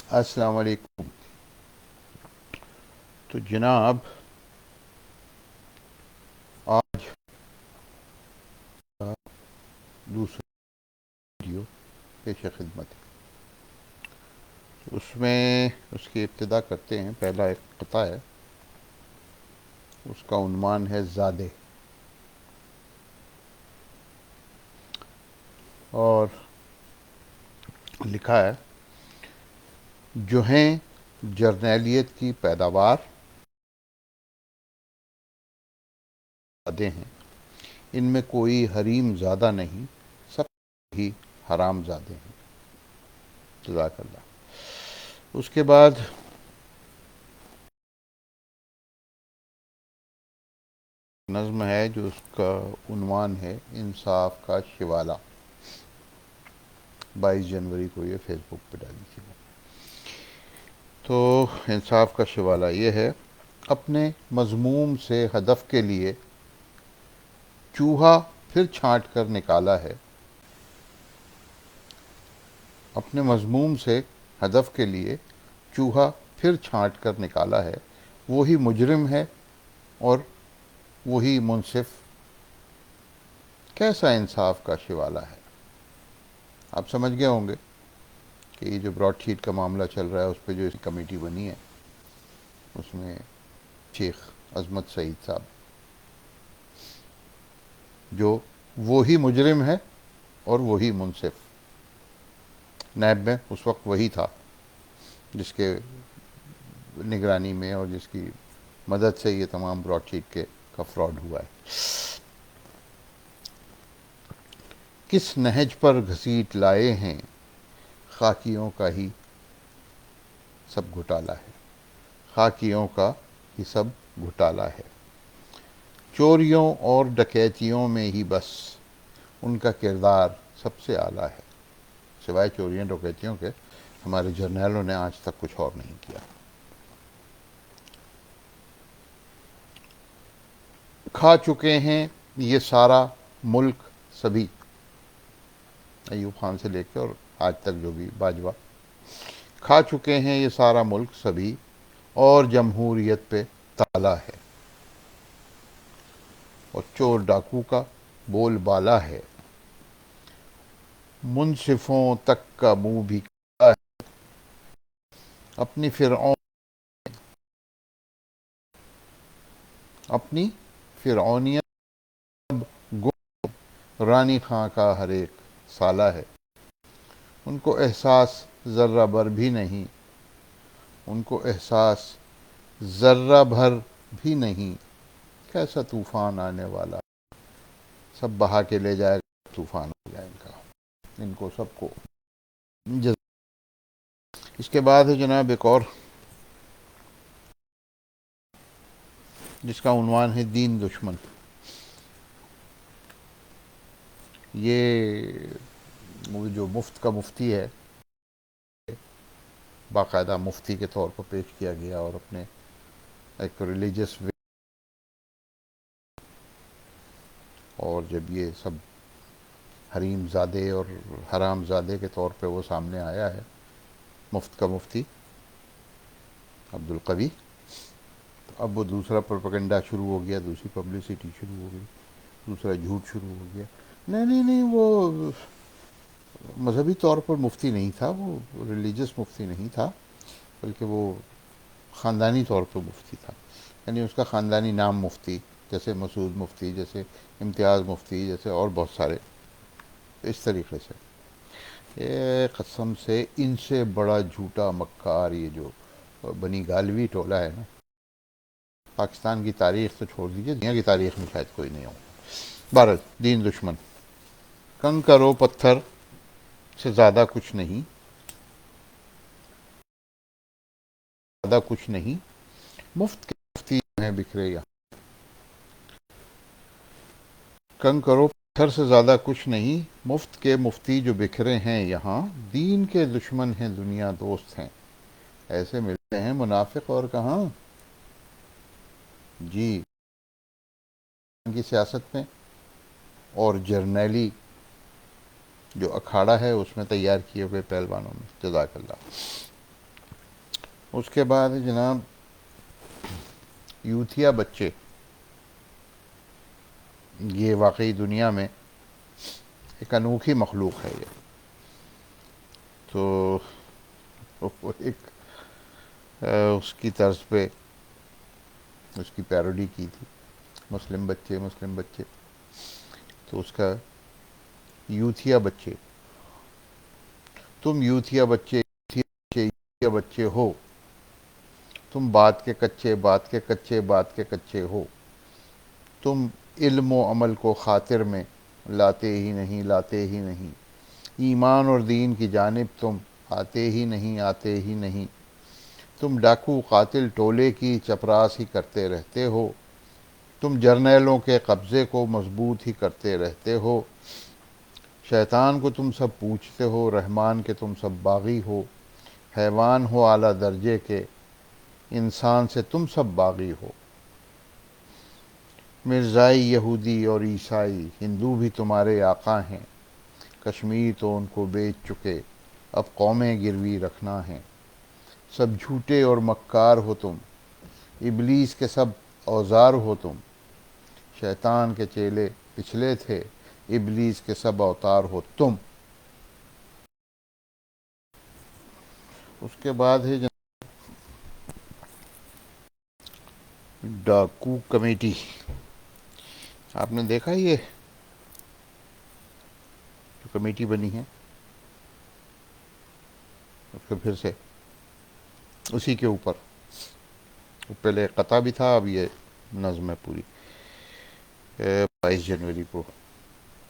السلام علیکم. تو جناب آج کا دوسرا ویڈیو پیش خدمت ہے. اس میں اس کی ابتدا کرتے ہیں. پہلا ایک قطعہ ہے، اس کا عنوان ہے زادے. اور لکھا ہے: جو ہیں جرنیلیت کی پیداوار زادے ہیں، ان میں کوئی حریم زادہ نہیں، سب ہی حرام زادے ہیں. جزاک اللہ. اس کے بعد نظم ہے جو اس کا عنوان ہے انصاف کا شوالا. 22 جنوری کو یہ فیس بک پہ ڈالی تھی. تو انصاف کا شوالا یہ ہے: اپنے مضموم سے ہدف کے لیے چوہا پھر چھانٹ کر نکالا ہے. اپنے مضموم سے ہدف کے لیے چوہا پھر چھانٹ کر نکالا ہے. وہی مجرم ہے اور وہی منصف. کیسا انصاف کا شوالا ہے. آپ سمجھ گئے ہوں گے کہ یہ جو براڈ شیٹ کا معاملہ چل رہا ہے، اس پہ جو کمیٹی بنی ہے، اس میں شیخ عظمت سعید صاحب، جو وہی مجرم ہے اور وہی منصف. نیب میں اس وقت وہی تھا جس کے نگرانی میں اور جس کی مدد سے یہ تمام براڈ شیٹ کا فراڈ ہوا ہے. کس نہج پر گھسیٹ لائے ہیں، خاکیوں کا ہی سب گھٹالا ہے. خاکیوں کا ہی سب گھٹالا ہے. چوریوں اور ڈکیتیوں میں ہی بس ان کا کردار سب سے اعلیٰ ہے. سوائے چوریوں ڈکیتیوں کے ہمارے جرنیلوں نے آج تک کچھ اور نہیں کیا. کھا چکے ہیں یہ سارا ملک سبھی. ایوب خان سے لے کے اور آج تک جو بھی باجوہ. کھا چکے ہیں یہ سارا ملک سبھی، اور جمہوریت پہ تالا ہے. اور چور ڈاکو کا بول بالا ہے. منصفوں تک کا منہ بھی کالا ہے. اپنی فرعونیت گم، رانی خاں کا ہر ایک سالہ ہے. ان کو احساس ذرہ بھر بھی نہیں، ان کو احساس ذرہ بھر بھی نہیں. کیسا طوفان آنے والا، سب بہا کے لے جائے گا. طوفان آ جائے گا ان کو سب کو. اس کے بعد ہے جناب ایک اور، جس کا عنوان ہے دین دشمن. یہ جو مفت کا مفتی ہے، باقاعدہ مفتی کے طور پر پیش کیا گیا اور اپنے ایک ریلیجس اور جب یہ سب حریم زادے اور حرام زادے کے طور پہ وہ سامنے آیا ہے، مفت کا مفتی عبدالقوی. اب وہ دوسرا پروپیگنڈا شروع ہو گیا، دوسری پبلسٹی شروع ہو گئی، دوسرا جھوٹ شروع ہو گیا. نہیں وہ مذہبی طور پر مفتی نہیں تھا، وہ ریلیجس مفتی نہیں تھا، بلکہ وہ خاندانی طور پر مفتی تھا. یعنی اس کا خاندانی نام مفتی، جیسے مسعود مفتی، جیسے امتیاز مفتی، جیسے اور بہت سارے. اس طریقے سے یہ قسم سے ان سے بڑا جھوٹا مکار یہ جو بنی گالوی ٹولہ ہے نا، پاکستان کی تاریخ تو چھوڑ دیجیے، دنیا کی تاریخ میں شاید کوئی نہیں ہو. بھارت دین دشمن. کنکر و پتھر سے زیادہ کچھ نہیں، زیادہ کچھ نہیں، مفت کے مفتی ہیں بکھرے یہاں. کنکر و پتھر سے زیادہ کچھ نہیں، مفت کے مفتی جو بکھرے ہیں یہاں. دین کے دشمن ہیں دنیا دوست ہیں، ایسے ملتے ہیں منافق اور کہاں. جی کی سیاست میں اور جرنیلی جو اکھاڑا ہے اس میں تیار کیے ہوئے پہلوانوں میں. جزاک اللہ. اس کے بعد جناب یوتھیا بچے، یہ واقعی دنیا میں ایک انوکھی مخلوق ہے یہ. تو وہ ایک اس کی طرز پہ اس کی پیروڈی کی تھی، مسلم بچے مسلم بچے. تو اس کا یوتھیا بچے، تم یوتھیا بچے یوتھیا بچے ہو، تم بات کے کچے بات کے کچے بات کے کچے ہو، تم علم و عمل کو خاطر میں لاتے ہی نہیں لاتے ہی نہیں، ایمان اور دین کی جانب تم آتے ہی نہیں آتے ہی نہیں، تم ڈاکو قاتل ٹولے کی چپراس ہی کرتے رہتے ہو، تم جرنیلوں کے قبضے کو مضبوط ہی کرتے رہتے ہو، شیطان کو تم سب پوچھتے ہو، رحمان کے تم سب باغی ہو، حیوان ہو اعلیٰ درجے کے، انسان سے تم سب باغی ہو، مرزائی یہودی اور عیسائی ہندو بھی تمہارے آقا ہیں، کشمیر تو ان کو بیچ چکے، اب قومیں گروی رکھنا ہے، سب جھوٹے اور مکار ہو تم، ابلیس کے سب اوزار ہو تم، شیطان کے چیلے پچھلے تھے، ابلیس کے سب اوتار ہو تم. اس کے بعد ہے ڈاکو کمیٹی. آپ نے دیکھا یہ جو کمیٹی بنی ہے، اس کو پھر سے اسی کے اوپر پہلے قطع بھی تھا، اب یہ نظم ہے پوری. 22 جنوری کو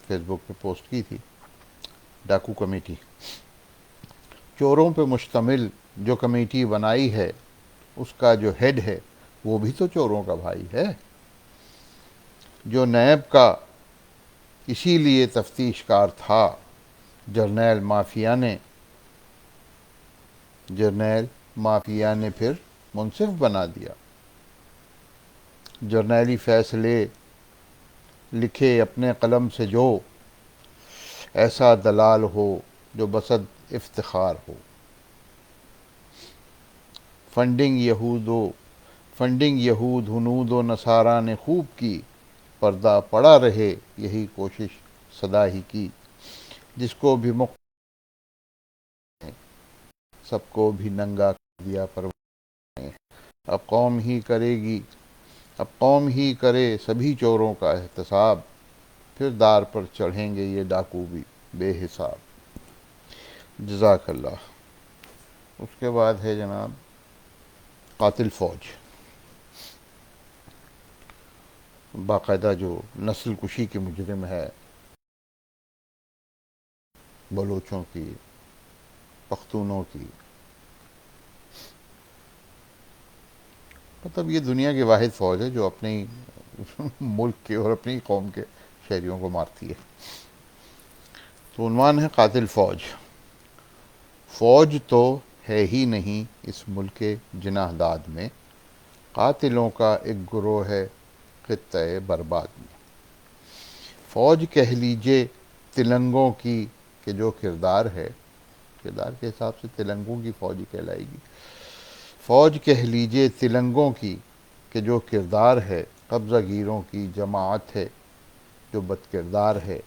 فیس بک پہ پوسٹ کی تھی. ڈاکو کمیٹی، چوروں پہ مشتمل جو کمیٹی بنائی ہے، اس کا جو ہیڈ ہے وہ بھی تو چوروں کا بھائی ہے، جو نیب کا اسی لیے تفتیش کار تھا، جرنیل مافیا نے پھر منصف بنا دیا، جرنیلی فیصلے لکھے اپنے قلم سے جو، ایسا دلال ہو جو بصد افتخار ہو، فنڈنگ یہود ہنود و نصارا نے خوب کی، پردہ پڑا رہے یہی کوشش صدا ہی کی، جس کو بھی سب کو بھی ننگا کر دیا پروان نے، اب قوم ہی کرے سبھی چوروں کا احتساب، پھر دار پر چڑھیں گے یہ ڈاکو بھی بے حساب. جزاک اللہ. اس کے بعد ہے جناب قاتل فوج، باقاعدہ جو نسل کشی کے مجرم ہے، بلوچوں کی، پختونوں کی، مطلب یہ دنیا کی واحد فوج ہے جو اپنے ملک کے اور اپنی قوم کے شہریوں کو مارتی ہے. تو عنوان ہے قاتل فوج. فوج تو ہے ہی نہیں اس ملک جناح داد میں، قاتلوں کا ایک گروہ ہے خطۂ برباد میں. فوج کہہ لیجے تلنگوں کی کہ جو کردار ہے، کردار کے حساب سے تلنگوں کی فوج کہلائے گی. فوج کہہ لیجے تلنگوں کی کہ جو کردار ہے، قبضہ گیروں کی جماعت ہے جو بد کردار ہے،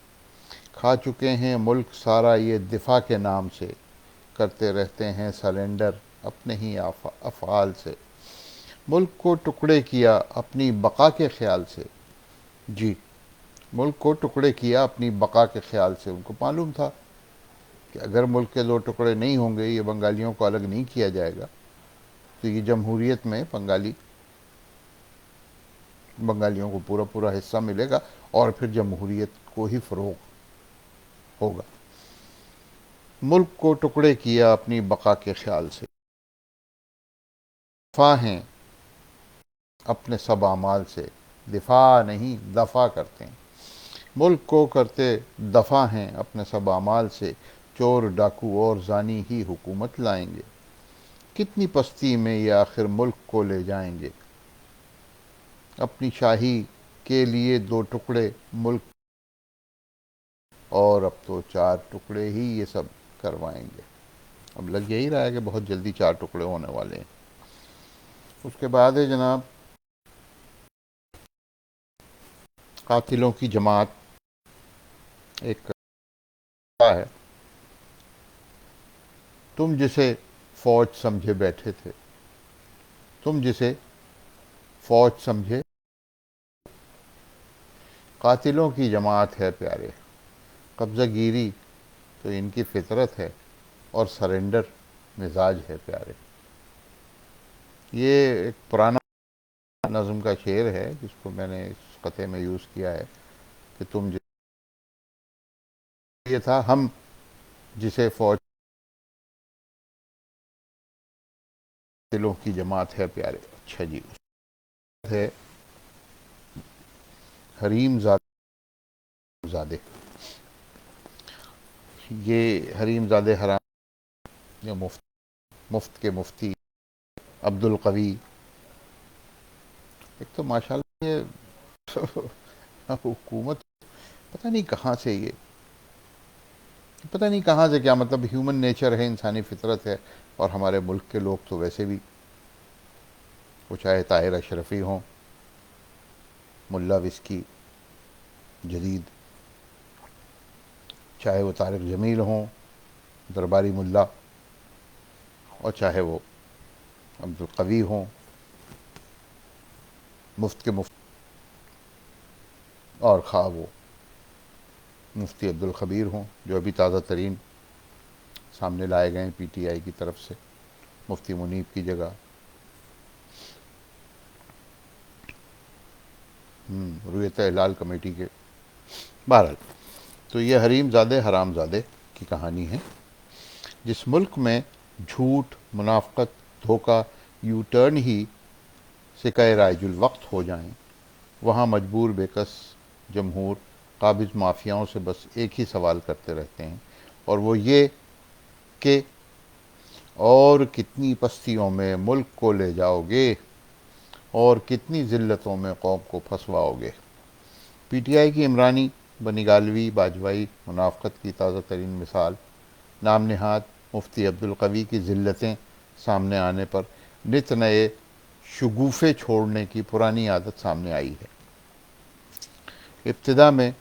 کھا چکے ہیں ملک سارا یہ دفاع کے نام سے، کرتے رہتے ہیں سرنڈر اپنے ہی افعال سے، ملک کو ٹکڑے کیا اپنی بقا کے خیال سے. جی، ملک کو ٹکڑے کیا اپنی بقا کے خیال سے. ان کو معلوم تھا کہ اگر ملک کے 2 ٹکڑے نہیں ہوں گے، یہ بنگالیوں کو الگ نہیں کیا جائے گا، تو یہ جمہوریت میں بنگالیوں کو پورا پورا حصہ ملے گا، اور پھر جمہوریت کو ہی فروغ ہوگا. ملک کو ٹکڑے کیا اپنی بقا کے خیال سے، دفاع ہیں اپنے سب اعمال سے، دفاع نہیں دفاع کرتے ہیں، ملک کو کرتے دفاع ہیں اپنے سب اعمال سے، چور ڈاکو اور زانی ہی حکومت لائیں گے، کتنی پستی میں یہ آخر ملک کو لے جائیں گے، اپنی شاہی کے لیے 2 ٹکڑے ملک، اور اب تو 4 ٹکڑے ہی یہ سب کروائیں گے. اب لگ یہی رہا ہے کہ بہت جلدی 4 ٹکڑے ہونے والے ہیں. اس کے بعد ہے جناب قاتلوں کی جماعت. ایک ہے، تم جسے فوج سمجھے بیٹھے تھے، تم جسے فوج سمجھے، قاتلوں کی جماعت ہے پیارے. قبضہ گیری تو ان کی فطرت ہے، اور سرنڈر مزاج ہے پیارے. یہ ایک پرانا نظم کا شعر ہے جس کو میں نے اس قطعے میں یوز کیا ہے کہ تم یہ تھا ہم جسے فوج دلوں کی جماعت ہے پیارے. اچھا جی، ہے حریم زادے. یہ حریم زادے حرام یا مفت کے مفتی عبد القوی. ایک تو ماشاءاللہ یہ حکومت پتہ نہیں کہاں سے، یہ پتہ نہیں کہاں سے، کیا مطلب ہیومن نیچر ہے، انسانی فطرت ہے. اور ہمارے ملک کے لوگ تو ویسے بھی، وہ چاہے طاہر اشرفی ہوں، ملا وسکی جدید، چاہے وہ طارق جمیل ہوں درباری ملا، اور چاہے وہ عبد القوی ہوں مفت کے مفت، اور خواہ وہ مفتی عبد الخبیر ہوں جو ابھی تازہ ترین سامنے لائے گئے ہیں پی ٹی آئی کی طرف سے مفتی منیب کی جگہ. رویت ہلال کمیٹی کے. بہرحال تو یہ حریم زادے حرام زادے کی کہانی ہے. جس ملک میں جھوٹ، منافقت، دھوکہ، یو ٹرن ہی سکہ رائج الوقت ہو جائیں، وہاں مجبور بےکس جمہور قابض مافیاؤں سے بس ایک ہی سوال کرتے رہتے ہیں، اور وہ یہ کہ اور کتنی پستیوں میں ملک کو لے جاؤ گے، اور کتنی ذلتوں میں قوم کو پھنسواؤ گے. پی ٹی آئی کی عمرانی بنگالوی باجوائی منافقت کی تازہ ترین مثال نام نہاد مفتی عبد القوی کی ذلتیں سامنے آنے پر نت نئے شگوفے چھوڑنے کی پرانی عادت سامنے آئی ہے. ابتدا میں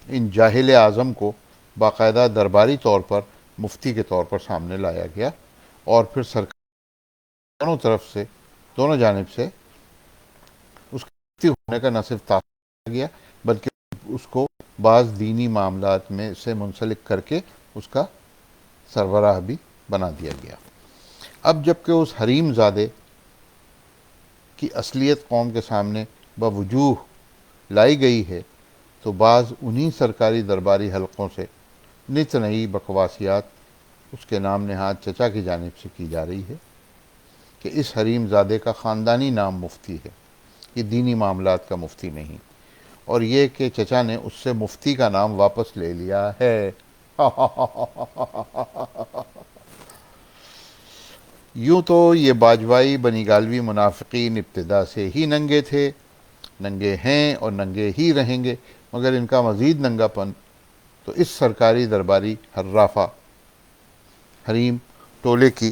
ان جاہل اعظم کو باقاعدہ درباری طور پر مفتی کے طور پر سامنے لایا گیا، اور پھر سرکار دونوں جانب سے اس کے مفتی ہونے کا نہ صرف تاثر کیا گیا، بلکہ اس کو بعض دینی معاملات میں سے منسلک کر کے اس کا سربراہ بھی بنا دیا گیا. اب جبکہ اس حریم زادے کی اصلیت قوم کے سامنے بوجوہ لائی گئی ہے، تو بعض انہی سرکاری درباری حلقوں سے نت نئی بکواسیات اس کے نام نہاد چچا کی جانب سے کی جا رہی ہے کہ اس حریم زادے کا خاندانی نام مفتی ہے، یہ دینی معاملات کا مفتی نہیں، اور یہ کہ چچا نے اس سے مفتی کا نام واپس لے لیا ہے. یوں تو یہ باجوائی بنگالوی منافقین ابتدا سے ہی ننگے تھے، ننگے ہیں اور ننگے ہی رہیں گے، مگر ان کا مزید ننگا پن تو اس سرکاری درباری حرافہ حریم ٹولے کی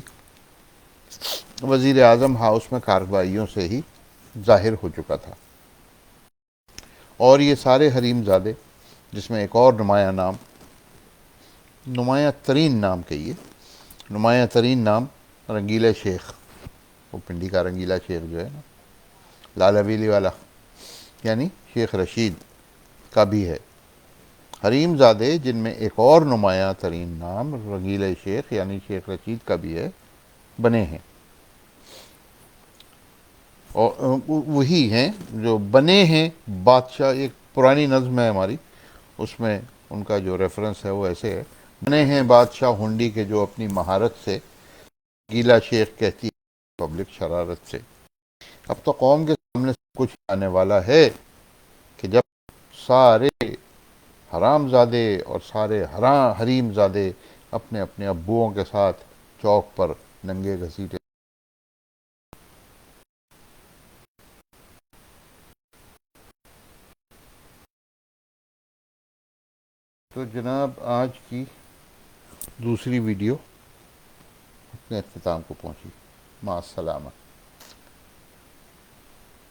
وزیر اعظم ہاؤس میں کارروائیوں سے ہی ظاہر ہو چکا تھا. اور یہ سارے حریم زادے، جس میں ایک اور نمایاں ترین نام کہیے، نمایاں ترین نام رنگیلا شیخ، وہ پنڈی کا رنگیلا شیخ جو ہے نا، لال حویلی والا، یعنی شیخ رشید کا بھی ہے. حریم زادے جن میں ایک اور نمایاں ترین نام رنگیلا شیخ یعنی شیخ رشید کا بھی ہے، بنے ہیں، اور وہی ہیں جو بنے ہیں بادشاہ. ایک پرانی نظم ہے ہماری، اس میں ان کا جو ریفرنس ہے وہ ایسے ہے: بنے ہیں بادشاہ ہنڈی کے جو اپنی مہارت سے، گیلا شیخ کہتی ہے پبلک شرارت سے. اب تو قوم کے سامنے سب کچھ آنے والا ہے کہ جب سارے حرام زادے اور سارے حریم زادے اپنے اپنے ابوؤں کے ساتھ چوک پر ننگے گھسیٹے. تو جناب آج کی دوسری ویڈیو اپنے اختتام کو پہنچی. مع السلامہ.